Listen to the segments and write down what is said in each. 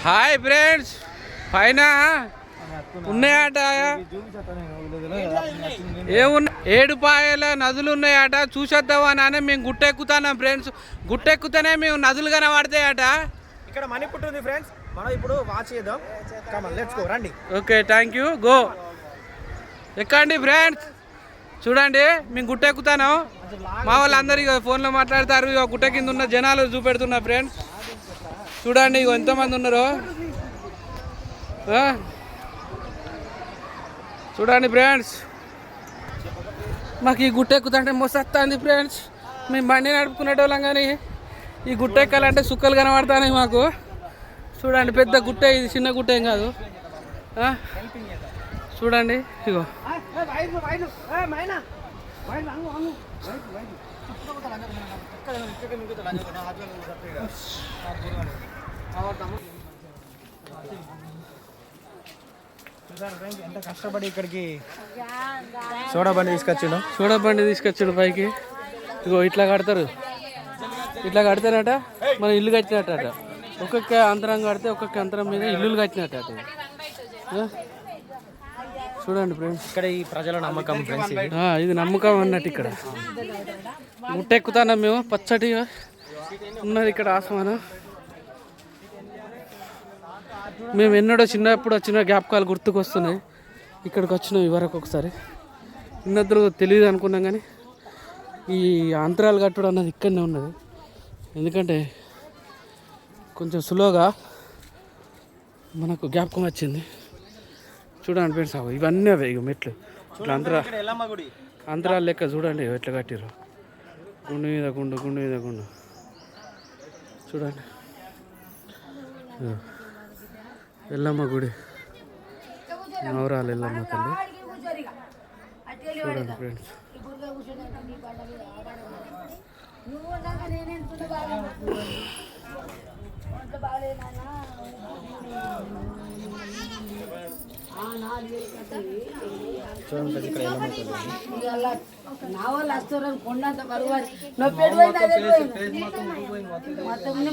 Hi friends, పైన ఉన్నాయట ఏమున్నా ఏడుపాయల నదులు ఉన్నాయట, చూసేద్దామని అని మేము గుట్టెక్కుతున్నాం ఫ్రెండ్స్. గుట్టెక్కుతేనే మేము నదులు కనబడతాయట. ఇక్కడ మణిపుట్టు ఉంది ఫ్రెండ్స్, మనం ఇప్పుడు వాచ్ చేద్దాం. కమాన్ లెట్స్ గో, రండి. Okay, thank you, go. ఎక్కండి ఫ్రెండ్స్, చూడండి మేము గుట్టెక్కుతాను. మా వాళ్ళందరూ ఇక ఫోన్లో మాట్లాడతారు. ఇక గుట్ట కింద ఉన్న జనాలు చూపెడుతున్నా ఫ్రెండ్స్. చూడండి ఇక ఎంతమంది ఉన్నారు చూడండి ఫ్రెండ్స్. మాకు ఈ గుట్ట ఎక్కుతుంటే మోసొస్తుంది ఫ్రెండ్స్. మేము బండి నడుపుకునేటోళ్ళం కానీ ఈ గుట్ట ఎక్కాలంటే సుక్కలు కనబడతాయి మాకు. చూడండి పెద్ద గుట్ట, ఇది చిన్న గుట్ట ఏం కాదు. చూడండి ఇగో ఎంత కష్టపడి ఇక్కడికి సోడా బండి తీసుకొచ్చాడు పైకి. ఇగో ఇట్లా కడతారు, ఇట్లా కడతారట. మన ఇల్లు కట్టినట్ట. ఒక్కొక్క అంతరం కడితే ఒక్కొక్క అంతరం మీద ఇల్లులు కట్టినట్ట. చూడండి ఫ్రెండ్స్, ఇక్కడ ఈ ప్రజల నమ్మకం ఫ్రెండ్స్. ఇది నమ్మకం అన్నట్టు. ఇక్కడ ముట్టెక్కుతాం మేము. పచ్చటిగా ఉన్నది ఇక్కడ ఆస్మానం. మేము ఎన్నడో చిన్నప్పుడు వచ్చిన జ్ఞాపకాలు గుర్తుకొస్తున్నాయి. ఇక్కడికి వచ్చినాం ఇవరకు ఒకసారి. ఇన్నద్దరు తెలియదు అనుకున్నాం కానీ ఈ అంతరాలు కట్టడం అన్నది ఇక్కడనే ఉన్నది. ఎందుకంటే కొంచెం స్లోగా మనకు జ్ఞాపకం వచ్చింది. చూడండి ఫ్రెండ్స్, ఇవన్నీ అవే ఇక మెట్లు ఇట్లా అంతరాలు లెక్క. చూడండి ఎట్లా కట్టిరు, గుండు మీద గుండు, గుండు మీద గుండు. చూడండి ఎల్లమ్మ గుడి, నవరాలు ఎల్లమ్మ తల్లి. చూడండి ఫ్రెండ్స్,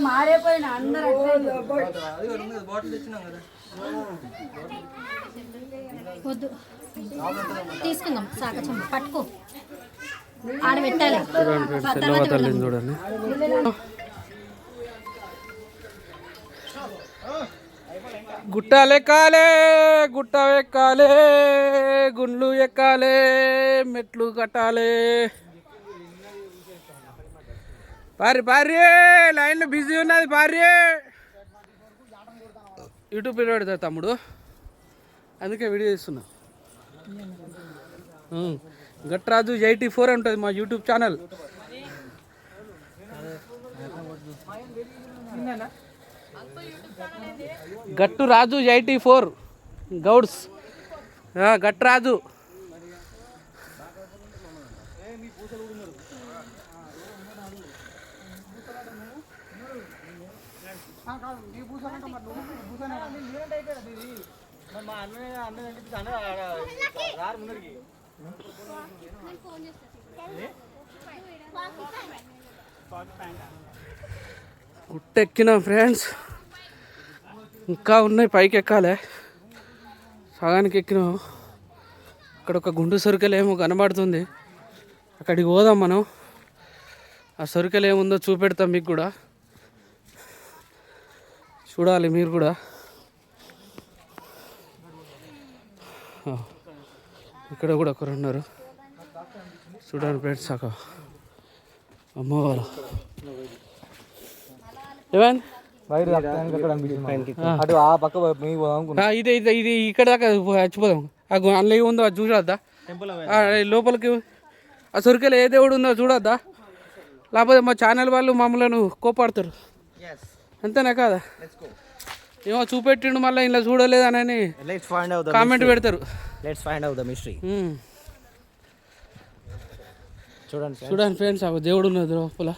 మారేపోయినా అందరూ వద్దు తీసుకుందాం. సాకచమ్మ పట్టుకో, ఆడ పెట్టాలి. చూడండి గుట్టలు ఎక్కాలే, గుట్ట ఎక్కాలే, గుండ్లు ఎక్కాలే, మెట్లు కట్టాలి. పారి లైన్లో బిజీ ఉన్నది. పారి యూట్యూబ్ వీడియో పెడతా తమ్ముడు, అందుకే వీడియో చేస్తున్నా. గట్రాజు 84 ఉంటుంది మా యూట్యూబ్ ఛానల్. గట్టు రాజు 84 గౌడ్స్, గట్రాజు. గుట్టెక్కినాం ఫ్రెండ్స్, ఇంకా ఉన్నాయి పైకి ఎక్కాలి. సగానికి ఎక్కినాం. అక్కడ ఒక గుండు సొరికలు ఏమో కనబడుతుంది, అక్కడికి పోదాం మనం. ఆ సొరికలు ఏముందో చూపెడతాం మీకు కూడా, చూడాలి మీరు కూడా. ఇక్కడ కూడా ఒకరు ఉన్నారు. చూడండి ఫ్రెండ్స్, అక్క అమ్మవారు. ఏమైంది ఇది ఇది ఇక్కడ దాకా చచ్చిపోదాం. అందులో ఏముందో అది చూడొద్దా? లోపలికి ఆ సొరికలు ఏ దేవుడు ఉందో చూడొద్దా? లేకపోతే మా ఛానల్ వాళ్ళు మమ్మల్ని కోపాడతారు. అంతేనా కాదా? ఏమో చూపెట్టిండు మళ్ళీ ఇలా చూడలేదని కామెంట్ పెడతారు. చూడండి ఫ్రెండ్స్, ఆ దేవుడు ఉన్నది లోపల.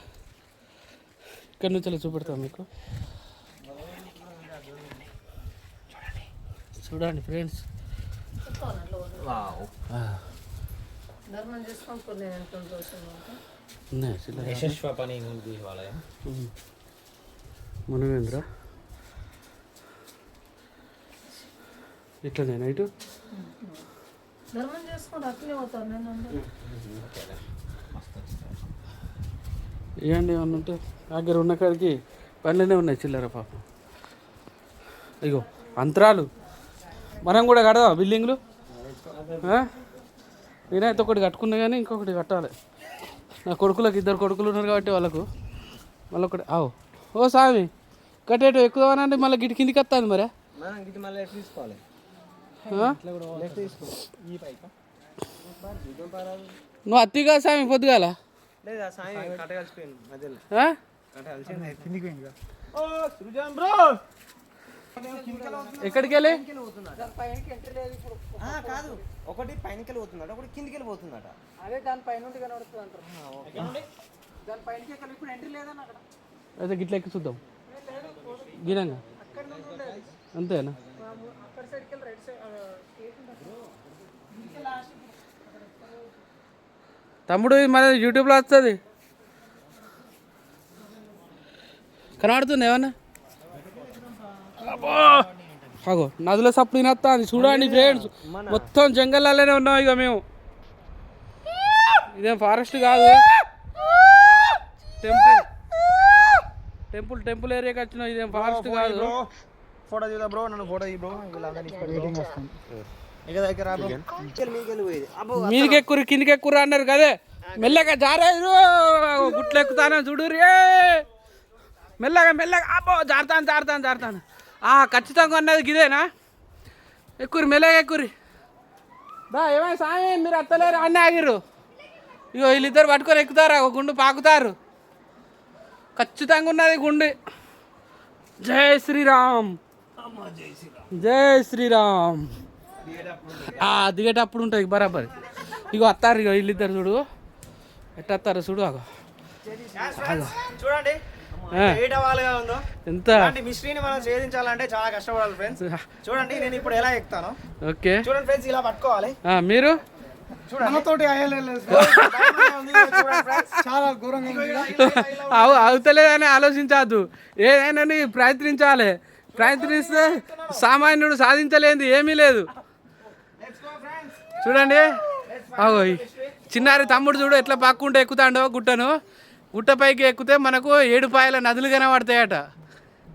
ఇక్కడ నుంచి అలా చూపెడతాం మీకు. చూడండి ఫ్రెండ్స్, మనమేంద్ర ఇట్లనే నైటు ధర్మం చేసుకుంటూ అట్లనే పోతాను నేను. ఇవ్వండి ఏమన్నా ఉంటే దగ్గర ఉన్న కాడికి పనులనే ఉన్నాయి చిల్లర పాపం. ఇగో అంతరాలు మనం కూడా కడదాం బిల్డింగ్లు. నేనైతే ఒకటి కట్టుకున్నా కానీ ఇంకొకటి కట్టాలి. నా కొడుకులకు 2 కొడుకులు ఉన్నారు కాబట్టి వాళ్ళకు మళ్ళీ ఒకటి ఓ స్వామి కట్టేటో ఎక్కుదామనండి మళ్ళీ గిటి కిందికి వస్తుంది మరి. నువ్వు అత్తిగా స్వామి పొద్దుగాల ఎక్కడికి వెళ్ళి కాదు, ఒకటి పైనకి వెళ్ళిపోతుందట, ఒకటి కిందికి వెళ్ళిపోతుందట. అదే దాని పైన కనబడుతుంది అంటారు. దాని పైనకి ఇప్పుడు ఎంట్రీ లేదని అక్కడ అయితే గిట్ల ఎక్కి చూద్దాం గినంగా అంతేనా. అక్కడ సైడ్కి వెళ్ళి రైట్ సైడ్ తమ్ముడు ఇది మన యూట్యూబ్లో వస్తుంది కనబడుతుంది ఏమన్నా. అగో నదుల సప్పుడు తినొస్తుంది చూడండి ఫ్రెండ్స్. మొత్తం జంగల్లోనే ఉన్నాం ఇక మేము. ఇదేం ఫారెస్ట్ కాదు, టెంపుల్ ఏరియాకి వచ్చినాం. ఇదేం ఫారెస్ట్ కాదు. ఫోటో తీదా బ్రో, నన్ను ఫోటో తీ బ్రో. మీదికి ఎక్కురు కిందికి ఎక్కురు అన్నారు కదే. మెల్లగా జారేరు గుట్లు ఎక్కుతాను చూడు రే. మెల్లగా మెల్లగా అబ్బో జారుతాను. ఖచ్చితంగా ఉన్నది గిదేనా. ఎక్కురు మెల్లగా ఎక్కురి. దా ఏమైనా సాయం మీరు అత్తలేరు అన్నీ ఆగిర్రు. ఇగో వీళ్ళిద్దరు పట్టుకొని ఎక్కుతారు, ఒక గుండు పాకుతారు. ఖచ్చితంగా ఉన్నది గుండు. జై శ్రీరామ్. దిగేటప్పుడు ఉంటుంది బరాబర్. ఇగో అత్తారు ఇగో వీళ్ళిద్దరు చూడు ఎట్ట వస్తారు చూడు. అగో చూడండి ఎంత మిస్టరీని మనం ఛేదించాలంటే చాలా కష్టపడాలి ఫ్రెండ్స్. చూడండి నేను ఇప్పుడు ఎలా ఎక్కుతాను. ఓకే చూడండి ఫ్రెండ్స్, ఇలా పట్టుకోవాలి. మీరు చాలా ఘోరంగా అవుతలేదని ఆలోచించద్దు, ఏదైనా ప్రయత్నిస్తే సామాన్యుడు సాధించలేనిది ఏమీ లేదు. చూడండి అగో చిన్నారి తమ్ముడు చూడు ఎట్లా పక్కుంటే ఎక్కుతాడో గుట్టను. గుట్టపైకి ఎక్కితే మనకు 7 పాయల నదులు కనబడతాయట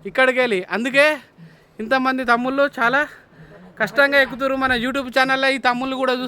ఇక్కడికి వెళ్ళి. అందుకే ఇంతమంది తమ్ముళ్ళు చాలా కష్టంగా ఎక్కుతారు. మన యూట్యూబ్ ఛానల్లో ఈ తమ్ముళ్ళు కూడా చూస్తారు.